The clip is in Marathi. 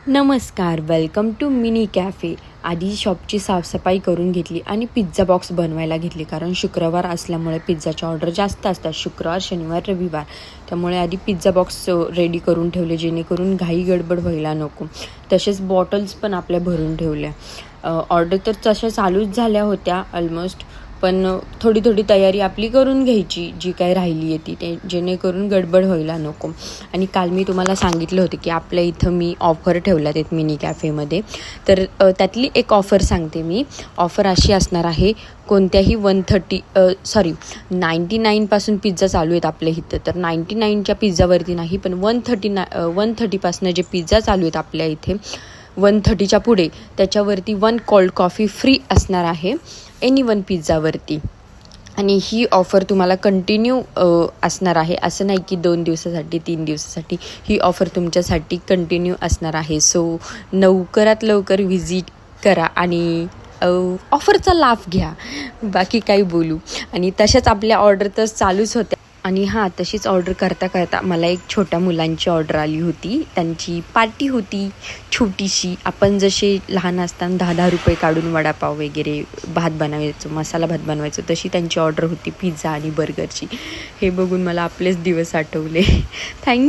नमस्कार, वेलकम टू मिनी कॅफे. आधी शॉपची साफसफाई करून घेतली आणि पिझ्झा बॉक्स बनवायला घेतली, कारण शुक्रवार असल्यामुळे पिझ्झाच्या ऑर्डर जास्त असतात, शुक्रवार, शनिवार, रविवार. त्यामुळे आधी पिझ्झा बॉक्स रेडी करून ठेवले, जेणेकरून घाई गडबड व्हायला नको. तसेच बॉटल्स पण आपल्या भरून ठेवल्या. ऑर्डर तर तशा चालूच झाल्या होत्या ऑलमोस्ट, पण थोडी थोडी तयारी आपली करून घ्यायची, जी काही राहिली आहे ती, ते जेणेकरून गडबड व्हायला नको. आणि काल मी तुम्हाला सांगितलं होतं की आपल्या इथं मी ऑफर ठेवल्यात आहेत मिनी कॅफेमध्ये. तर त्यातली एक ऑफर सांगते मी. ऑफर अशी असणार आहे, कोणत्याही 99पासून पिझ्झा चालू आहेत आपल्या इथं. तर 99च्या पिझ्झावरती नाही, पण 130पासून जे पिझ्झा चालू आहेत आपल्या इथे, 130च्या पुढे, त्याच्यावरती 1 कोल्ड कॉफी फ्री असणार आहे एनी वन पिझ्झावरती. आणि ही ऑफर तुम्हाला कंटिन्यू असणार आहे, असं नाही की 2 दिवसासाठी 3 दिवसासाठी. ही ऑफर तुमच्यासाठी कंटिन्यू असणार आहे. सो लवकरात लवकर व्हिजिट करा आणि ऑफरचा लाभ घ्या. बाकी काही बोलू. आणि तशाच आपल्या ऑर्डर तर चालूच होत्या. आणि तशीच ऑर्डर करता करता मला एक छोट्या मुलांची ऑर्डर आली होती. त्यांची पार्टी होती छोटीशी. आपण जसे लहान असताना 10-10 रुपये काढून वडापाव वगैरे भात बनवायचो, मसाला भात बनवायचो, तशी त्यांची ऑर्डर होती पिझ्झा आणि बर्गरची. हे बघून मला आपलेच दिवस आठवले. थँक्यू.